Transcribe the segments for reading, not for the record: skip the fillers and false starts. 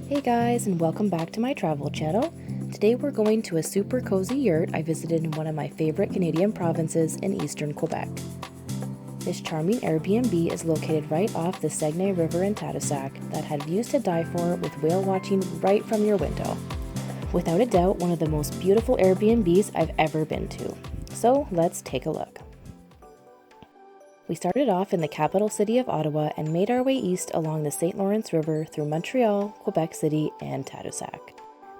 Hey guys, and welcome back to my travel channel. Today we're going to a super cozy yurt I visited in one of my favorite Canadian provinces in eastern Quebec. This charming Airbnb is located right off the Saguenay River in Tadoussac that had views to die for with whale watching right from your window. Without a doubt, one of the most beautiful Airbnbs I've ever been to. So let's take a look. We started off in the capital city of Ottawa and made our way east along the St. Lawrence River through Montreal, Quebec City, and Tadoussac.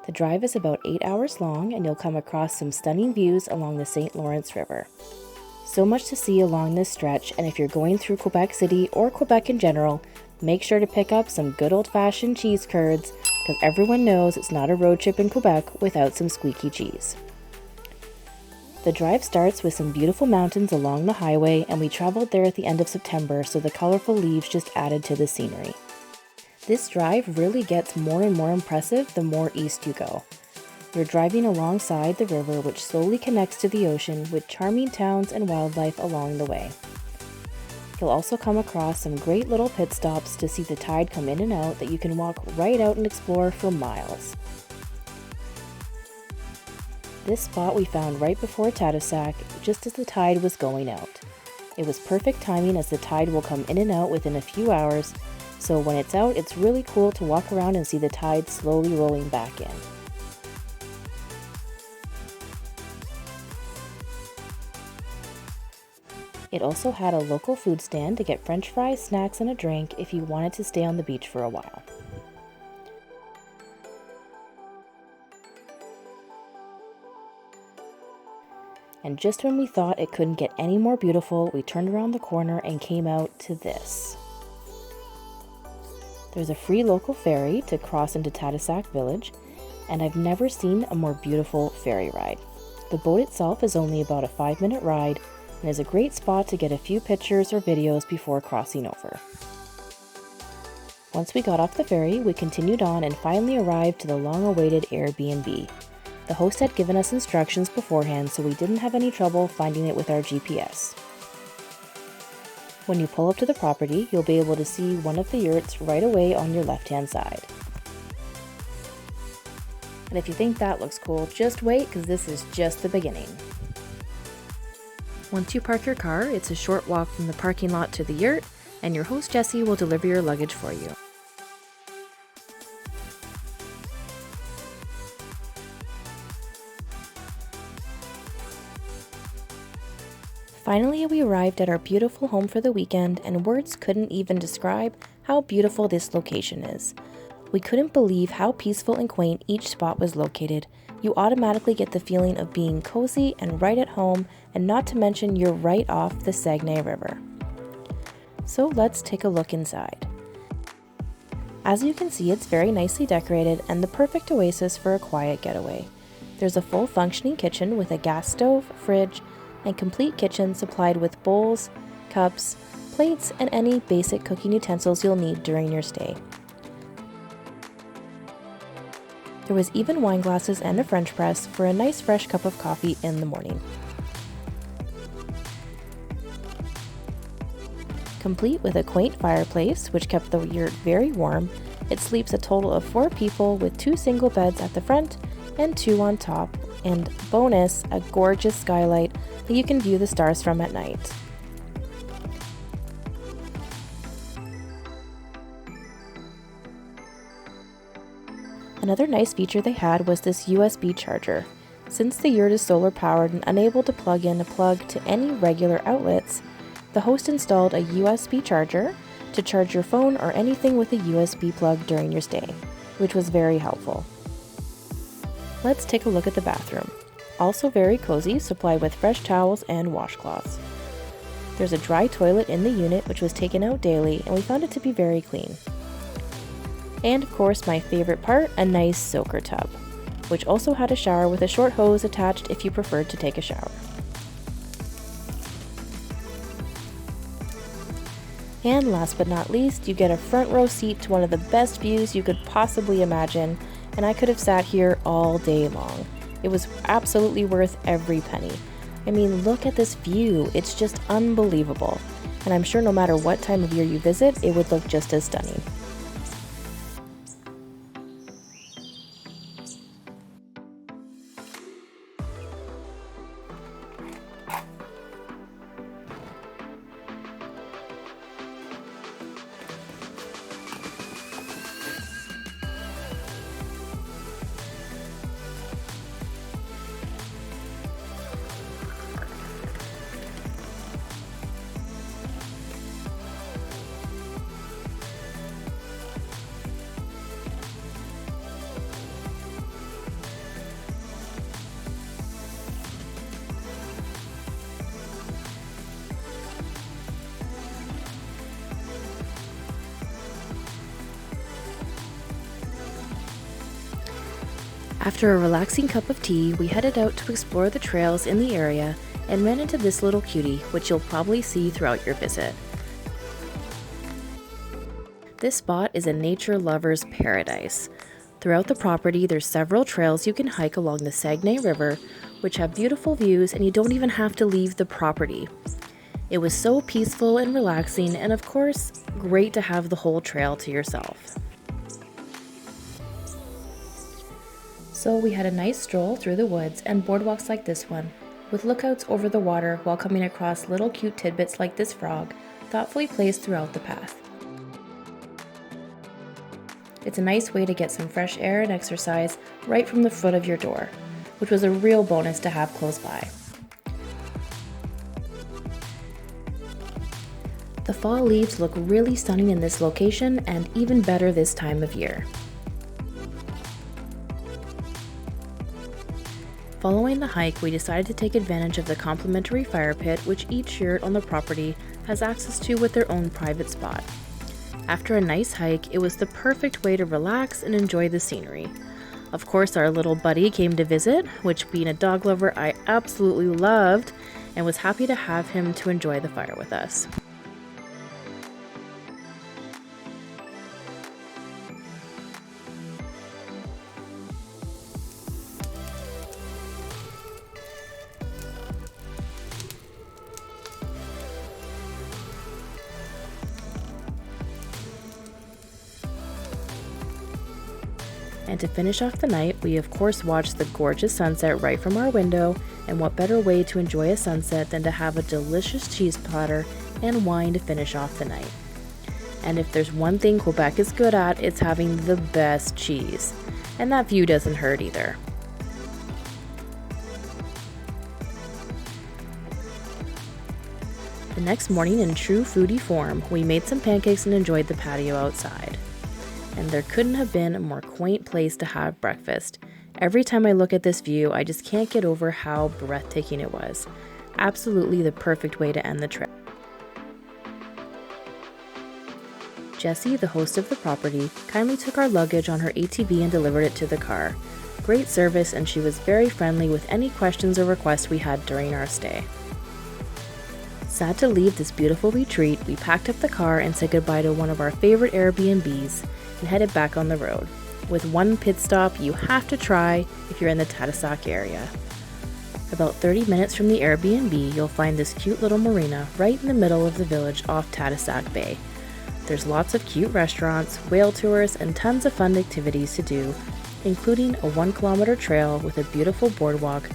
The drive is about 8 hours long and you'll come across some stunning views along the St. Lawrence River. So much to see along this stretch, and if you're going through Quebec City or Quebec in general, make sure to pick up some good old-fashioned cheese curds because everyone knows it's not a road trip in Quebec without some squeaky cheese. The drive starts with some beautiful mountains along the highway, and we traveled there at the end of September, so the colorful leaves just added to the scenery. This drive really gets more and more impressive the more east you go. You're driving alongside the river, which slowly connects to the ocean with charming towns and wildlife along the way. You'll also come across some great little pit stops to see the tide come in and out that you can walk right out and explore for miles. This spot we found right before Tadoussac, just as the tide was going out. It was perfect timing as the tide will come in and out within a few hours, so when it's out, it's really cool to walk around and see the tide slowly rolling back in. It also had a local food stand to get french fries, snacks, and a drink if you wanted to stay on the beach for a while. And just when we thought it couldn't get any more beautiful, we turned around the corner and came out to this. There's a free local ferry to cross into Tadoussac Village, and I've never seen a more beautiful ferry ride. The boat itself is only about a 5-minute ride and is a great spot to get a few pictures or videos before crossing over. Once we got off the ferry, we continued on and finally arrived to the long-awaited Airbnb. The host had given us instructions beforehand, so we didn't have any trouble finding it with our GPS. When you pull up to the property, you'll be able to see one of the yurts right away on your left-hand side. And if you think that looks cool, just wait, because this is just the beginning. Once you park your car, it's a short walk from the parking lot to the yurt, and your host Jessie will deliver your luggage for you. Finally, we arrived at our beautiful home for the weekend, and words couldn't even describe how beautiful this location is. We couldn't believe how peaceful and quaint each spot was located. You automatically get the feeling of being cozy and right at home, and not to mention you're right off the Saguenay River. So let's take a look inside. As you can see, it's very nicely decorated and the perfect oasis for a quiet getaway. There's a full functioning kitchen with a gas stove, fridge, and complete kitchen supplied with bowls, cups, plates, and any basic cooking utensils you'll need during your stay. There was even wine glasses and a French press for a nice fresh cup of coffee in the morning. Complete with a quaint fireplace, which kept the yurt very warm, it sleeps a total of 4 people with 2 single beds at the front and 2 on top, and bonus, a gorgeous skylight that you can view the stars from at night. Another nice feature they had was this USB charger. Since the yurt is solar powered and unable to plug in a plug to any regular outlets, the host installed a USB charger to charge your phone or anything with a USB plug during your stay, which was very helpful. Let's take a look at the bathroom. Also very cozy, supplied with fresh towels and washcloths. There's a dry toilet in the unit which was taken out daily, and we found it to be very clean. And of course my favorite part, a nice soaker tub, which also had a shower with a short hose attached if you preferred to take a shower. And last but not least, you get a front row seat to one of the best views you could possibly imagine, and I could have sat here all day long. It was absolutely worth every penny. I mean, look at this view, it's just unbelievable. And I'm sure no matter what time of year you visit, it would look just as stunning. After a relaxing cup of tea, we headed out to explore the trails in the area and ran into this little cutie, which you'll probably see throughout your visit. This spot is a nature lover's paradise. Throughout the property, there's several trails you can hike along the Saguenay River, which have beautiful views and you don't even have to leave the property. It was so peaceful and relaxing, and of course, great to have the whole trail to yourself. So we had a nice stroll through the woods and boardwalks like this one, with lookouts over the water while coming across little cute tidbits like this frog, thoughtfully placed throughout the path. It's a nice way to get some fresh air and exercise right from the foot of your door, which was a real bonus to have close by. The fall leaves look really stunning in this location and even better this time of year. Following the hike, we decided to take advantage of the complimentary fire pit which each yurt on the property has access to with their own private spot. After a nice hike, it was the perfect way to relax and enjoy the scenery. Of course, our little buddy came to visit, which being a dog lover I absolutely loved, and was happy to have him to enjoy the fire with us. And to finish off the night, we of course watched the gorgeous sunset right from our window, and what better way to enjoy a sunset than to have a delicious cheese platter and wine to finish off the night. And if there's one thing Quebec is good at, it's having the best cheese. And that view doesn't hurt either. The next morning, in true foodie form, we made some pancakes and enjoyed the patio outside. And there couldn't have been a more quaint place to have breakfast. Every time I look at this view, I just can't get over how breathtaking it was. Absolutely the perfect way to end the trip. Jessie, the host of the property, kindly took our luggage on her ATV and delivered it to the car. Great service, and she was very friendly with any questions or requests we had during our stay. Sad to leave this beautiful retreat, we packed up the car and said goodbye to one of our favorite Airbnbs and headed back on the road, with one pit stop you have to try if you're in the Tadoussac area. About 30 minutes from the Airbnb, you'll find this cute little marina right in the middle of the village off Tadoussac Bay. There's lots of cute restaurants, whale tours, and tons of fun activities to do, including a 1-kilometer trail with a beautiful boardwalk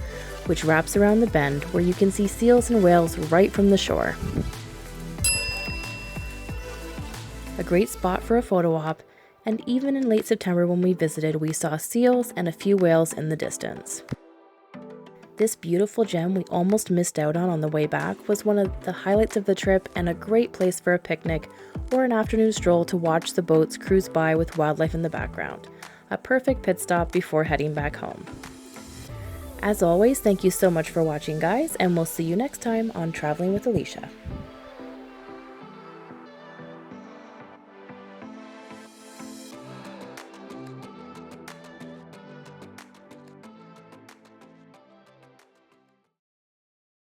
which wraps around the bend where you can see seals and whales right from the shore. A great spot for a photo op, and even in late September when we visited, we saw seals and a few whales in the distance. This beautiful gem we almost missed out on the way back was one of the highlights of the trip and a great place for a picnic or an afternoon stroll to watch the boats cruise by with wildlife in the background. A perfect pit stop before heading back home. As always, thank you so much for watching, guys, and we'll see you next time on Traveling with Alicia.